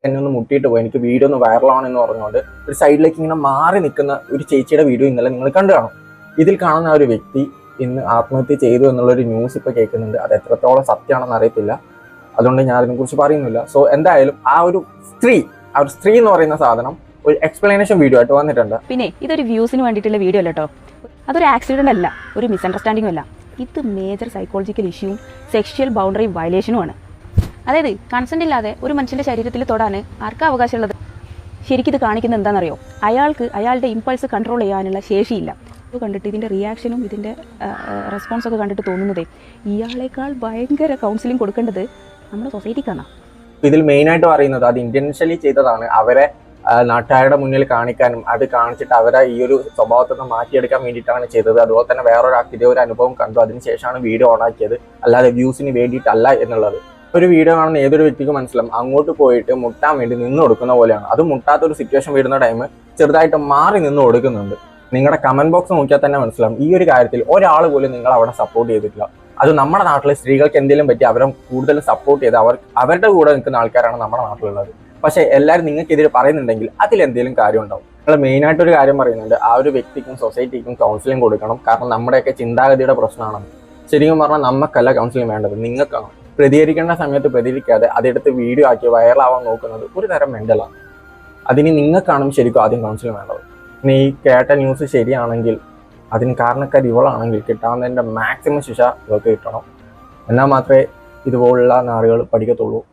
എന്നെ ഒന്ന് മുട്ടിയിട്ട് പോയി, എനിക്ക് വീഡിയോ ഒന്ന് വൈറലാണെന്ന് പറഞ്ഞുകൊണ്ട് ഒരു സൈഡിലേക്ക് ഇങ്ങനെ മാറി നിൽക്കുന്ന ഒരു ചേച്ചിയുടെ വീഡിയോ ഇന്നലെ നിങ്ങൾ കണ്ടു കാണും. ഇതിൽ കാണുന്ന ഒരു വ്യക്തി ഇന്ന് ആത്മഹത്യ ചെയ്തു എന്നുള്ളൊരു ന്യൂസ് ഇപ്പോൾ കേൾക്കുന്നുണ്ട്. അത് എത്രത്തോളം സത്യമാണെന്ന് അറിയത്തില്ല, അതുകൊണ്ട് ഞാൻ അതിനെക്കുറിച്ച് പറയുന്നില്ല. സോ എന്തായാലും ആ ഒരു സ്ത്രീ എന്ന് പറയുന്ന സാധനം ഒരു എക്സ്പ്ലനേഷൻ വീഡിയോ ആയിട്ട് വന്നിട്ടുണ്ട്. പിന്നെ ഇതൊരു വ്യൂസിന് വേണ്ടിയിട്ടുള്ള വീഡിയോ അല്ല കേട്ടോ, അതൊരു ആക്സിഡന്റ് അല്ല, ഒരു മിസ്അണ്ടർസ്റ്റാൻഡിങ്ങും അല്ല. ഇത് മേജർ സൈക്കോളജിക്കൽ ഇഷ്യൂവും സെക്ഷൽ ബൗണ്ടറി വയലേഷനുമാണ്. അതായത് കൺസെന്റ് ഇല്ലാതെ ഒരു മനുഷ്യന്റെ ശരീരത്തിൽ തൊടാൻ ആർക്കാ അവകാശമുള്ളത്? ശരിക്കും ഇത് കാണിക്കുന്നത് എന്താണെന്നറിയോ? അയാൾക്ക് അയാളുടെ ഇമ്പൾസ് കൺട്രോൾ ചെയ്യാനുള്ള ശേഷിയില്ല. ഇത് കണ്ടിട്ട് ഇതിൻ്റെ റിയാക്ഷനും ഇതിൻ്റെ റെസ്പോൺസൊക്കെ കണ്ടിട്ട് തോന്നുന്നതേ ഇയാളേക്കാൾ ഭയങ്കര കൗൺസിലിംഗ് കൊടുക്കേണ്ടത് നമ്മുടെ സൊസൈറ്റിക്കാണ്. ഇതിൽ മെയിനായിട്ട് പറയുന്നത് അത് ഇന്റൻഷ്യലി ചെയ്തതാണ്. അവരെ നാട്ടുകാരുടെ മുന്നിൽ കാണിക്കാനും അത് കാണിച്ചിട്ട് അവരെ ഈ ഒരു സ്വഭാവത്തിൽ നിന്ന് മാറ്റിയെടുക്കാൻ വേണ്ടിയിട്ടാണ് ചെയ്തത്. അതുപോലെ തന്നെ വേറൊരാൾക്ക് ഇതേ ഒരു അനുഭവം കണ്ടു, അതിനുശേഷമാണ് വീഡിയോ ഓണാക്കിയത്, അല്ലാതെ വ്യൂസിന് വേണ്ടിയിട്ടല്ല എന്നുള്ളത്. ഒരു വീഡിയോ കാണുന്ന ഏതൊരു വ്യക്തിക്ക് മനസ്സിലാവും, അങ്ങോട്ട് പോയിട്ട് മുട്ടാൻ വേണ്ടി നിന്ന് കൊടുക്കുന്ന പോലെയാണ്. അത് മുട്ടാത്തൊരു സിറ്റുവേഷൻ വരുന്ന ടൈം ചെറുതായിട്ട് മാറി നിന്ന് കൊടുക്കുന്നുണ്ട്. നിങ്ങളുടെ കമന്റ് ബോക്സ് നോക്കിയാൽ തന്നെ മനസ്സിലാവും, ഈ ഒരു കാര്യത്തിൽ ഒരാൾ പോലും നിങ്ങൾ അവിടെ സപ്പോർട്ട് ചെയ്തിട്ടില്ല. അത് നമ്മുടെ നാട്ടിലെ സ്ത്രീകൾക്ക് എന്തെങ്കിലും പറ്റി അവരെ കൂടുതൽ സപ്പോർട്ട് ചെയ്ത് അവരുടെ കൂടെ നിൽക്കുന്ന ആൾക്കാരാണ് നമ്മുടെ നാട്ടിലുള്ളത്. പക്ഷേ എല്ലാവരും നിങ്ങൾക്കെതിരെ പറയുന്നുണ്ടെങ്കിൽ അതിലെന്തെങ്കിലും കാര്യം ഉണ്ടാവും. നിങ്ങൾ മെയിനായിട്ടൊരു കാര്യം പറയുന്നുണ്ട്, ആ ഒരു വ്യക്തിക്കും സൊസൈറ്റിക്കും കൗൺസിലിംഗ് കൊടുക്കണം. കാരണം നമ്മുടെയൊക്കെ ചിന്താഗതിയുടെ പ്രശ്നമാണെന്ന്. ശരിക്കും പറഞ്ഞാൽ നമുക്കല്ല കൗൺസിലിംഗ് വേണ്ടത്, നിങ്ങൾക്കാണ്. പ്രതികരിക്കേണ്ട സമയത്ത് പ്രതികരിക്കാതെ അതെടുത്ത് വീഡിയോ ആക്കി വൈറലാവാൻ നോക്കുന്നത് ഒരു തരം മെൻ്റലാണ്. അതിന് നിങ്ങൾക്കാണ് ശരിക്കും ആദ്യം കൗൺസിലിംഗ് വേണ്ടത്. ഇനി ഈ കേട്ട ന്യൂസ് ശരിയാണെങ്കിൽ അതിന് കാരണക്കാരി ഇവളാണെങ്കിൽ കിട്ടാവുന്നതിൻ്റെ മാക്സിമം ശിക്ഷ ഇവർക്ക് കിട്ടണം. എന്നാൽ മാത്രമേ ഇതുപോലുള്ള നാളുകൾ പഠിക്കത്തുള്ളൂ.